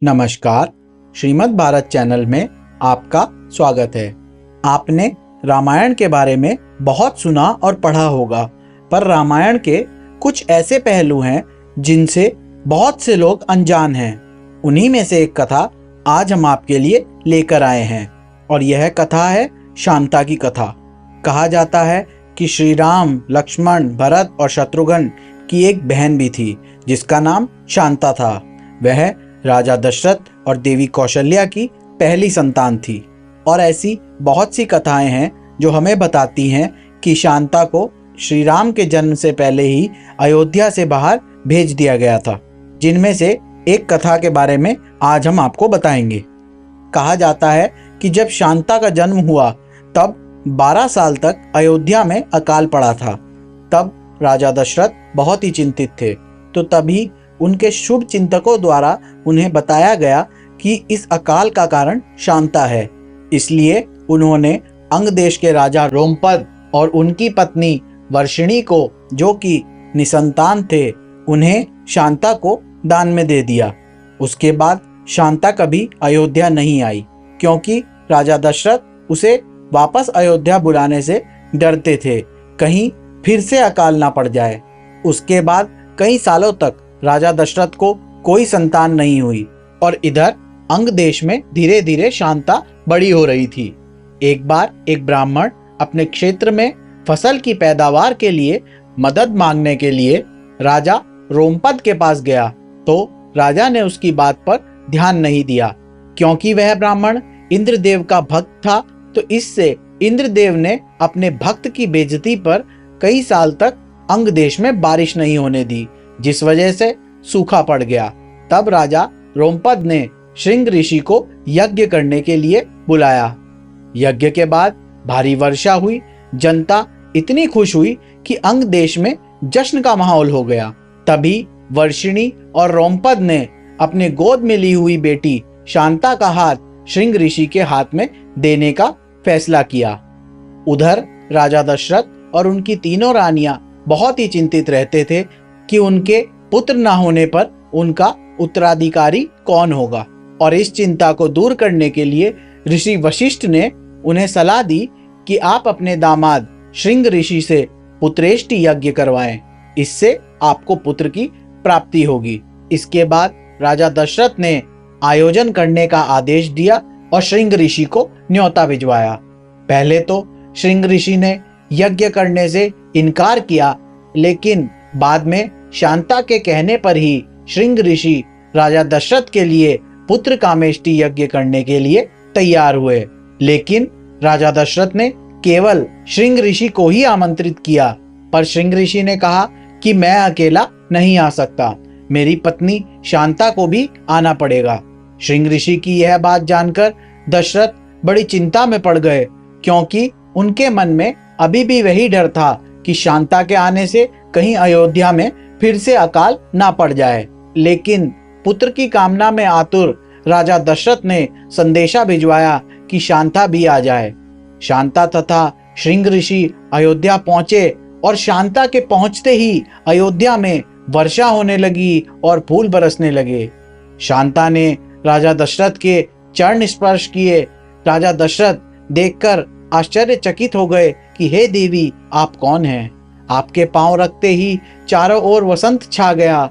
नमस्कार, श्रीमद् भारत चैनल में आपका स्वागत है। आपने रामायण के बारे में बहुत सुना और पढ़ा होगा, पर रामायण के कुछ ऐसे पहलू हैं जिनसे बहुत से लोग अनजान हैं। उन्हीं में से एक कथा आज हम आपके लिए लेकर आए हैं और यह कथा है शांता की कथा। कहा जाता है कि श्री राम, लक्ष्मण, भरत और शत्रुघ्न की एक बहन भी थी जिसका नाम शांता था। वह राजा दशरथ और देवी कौशल्या की पहली संतान थी। और ऐसी बहुत सी कथाएं हैं जो हमें बताती हैं कि शांता को श्री राम के जन्म से पहले ही अयोध्या से बाहर भेज दिया गया था, जिनमें से एक कथा के बारे में आज हम आपको बताएंगे। कहा जाता है कि जब शांता का जन्म हुआ तब 12 साल तक अयोध्या में अकाल पड़ा था। तब राजा दशरथ बहुत ही चिंतित थे, तो तभी उनके शुभ चिंतकों द्वारा उन्हें बताया गया कि इस अकाल का कारण शांता है। इसलिए उन्होंने अंग देश के राजा रोमपद और उनकी पत्नी वर्षिणी को, जो कि निसंतान थे, उन्हें शांता को दान में दे दिया। उसके बाद शांता कभी अयोध्या नहीं आई, क्योंकि राजा दशरथ उसे वापस अयोध्या बुलाने से डरते थे, कहीं फिर से अकाल ना पड़ जाए। उसके बाद कई सालों तक राजा दशरथ को कोई संतान नहीं हुई और इधर अंग देश में धीरे धीरे शांता बड़ी हो रही थी। एक बार एक ब्राह्मण अपने क्षेत्र में फसल की पैदावार के लिए मदद मांगने के लिए राजा रोमपद के पास गया, तो राजा ने उसकी बात पर ध्यान नहीं दिया। क्योंकि वह ब्राह्मण इंद्रदेव का भक्त था, तो इससे इंद्रदेव ने अपने भक्त की बेइज्जती पर कई साल तक अंग देश में बारिश नहीं होने दी, जिस वजह से सूखा पड़ गया। तब राजा रोमपद ने श्रृंग ऋषि को यज्ञ करने के लिए बुलाया। यज्ञ के बाद भारी वर्षा हुई। जनता इतनी खुश हुई कि अंग देश में जश्न का माहौल हो गया। तभी वर्षिणी और रोमपद ने अपने गोद में ली हुई बेटी शांता का हाथ श्रृंग ऋषि के हाथ में देने का फैसला किया। उधर राजा दशरथ और उनकी तीनों रानियां बहुत ही चिंतित रहते थे कि उनके पुत्र न होने पर उनका उत्तराधिकारी कौन होगा। और इस चिंता को दूर करने के लिए ऋषि वशिष्ठ ने उन्हें सलाह दी कि आप अपने दामाद श्रृंग ऋषि से पुत्रेष्टि यज्ञ करवाएं, इससे आपको पुत्र की प्राप्ति होगी। इसके बाद राजा दशरथ ने आयोजन करने का आदेश दिया और श्रृंग ऋषि को न्योता भिजवाया। पहले तो श्रृंग ऋषि ने यज्ञ करने से इनकार किया, लेकिन बाद में शांता के कहने पर ही श्रृंग ऋषि राजा दशरथ के लिए पुत्र कामेष्टि यज्ञ करने के लिए तैयार हुए। लेकिन राजा दशरथ ने केवल श्रृंग ऋषि को ही आमंत्रित किया, पर श्रृंग ऋषि ने कहा कि मैं अकेला नहीं आ सकता, मेरी पत्नी शांता को भी आना पड़ेगा। श्रृंग ऋषि की यह बात जानकर दशरथ बड़ी चिंता में पड़ गए, क्योंकि उनके मन में अभी भी वही डर था कि शांता के आने से कहीं अयोध्या में फिर से अकाल ना पड़ जाए। लेकिन पुत्र की कामना में आतुर राजा दशरथ ने संदेशा भिजवाया कि शांता भी आ जाए। शांता तथा श्रृंग ऋषि अयोध्या पहुंचे और शांता के पहुंचते ही अयोध्या में वर्षा होने लगी और फूल बरसने लगे। शांता ने राजा दशरथ के चरण स्पर्श किए। राजा दशरथ देखकर आश्चर्यचकित हो गए कि हे देवी, आप कौन हैं? आपके पांव रखते ही चारों ओर वसंत छा गया।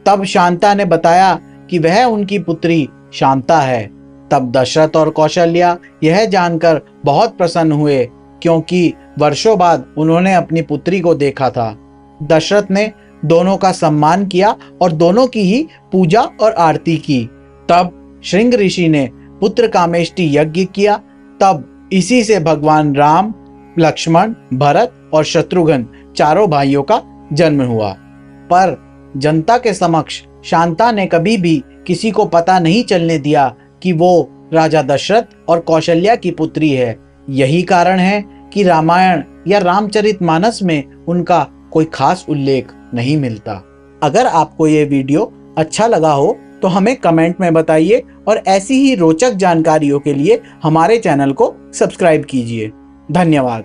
तब शांता ने बताया कि वह उनकी पुत्री शांता है। तब दशरथ और कौशल्या यह जानकर बहुत प्रसन्न हुए, क्योंकि वर्षों बाद उन्होंने अपनी पुत्री को देखा था। दशरथ ने दोनों का सम्मान किया और दोनों की ही पूजा और आरती की। तब श्रृंग ऋषि ने पुत्र कामेष्टि यज्ञ किया। तब इसी से भगवान राम, लक्ष्मण, भरत और शत्रुघ्न चारों भाइयों का जन्म हुआ। पर जनता के समक्ष शांता ने कभी भी किसी को पता नहीं चलने दिया कि वो राजा दशरथ और कौशल्या की पुत्री है। यही कारण है कि रामायण या रामचरितमानस में उनका कोई खास उल्लेख नहीं मिलता। अगर आपको ये वीडियो अच्छा लगा हो तो हमें कमेंट में बताइए और ऐसी ही रोचक जानकारियों के लिए हमारे चैनल को सब्सक्राइब कीजिए। धन्यवाद।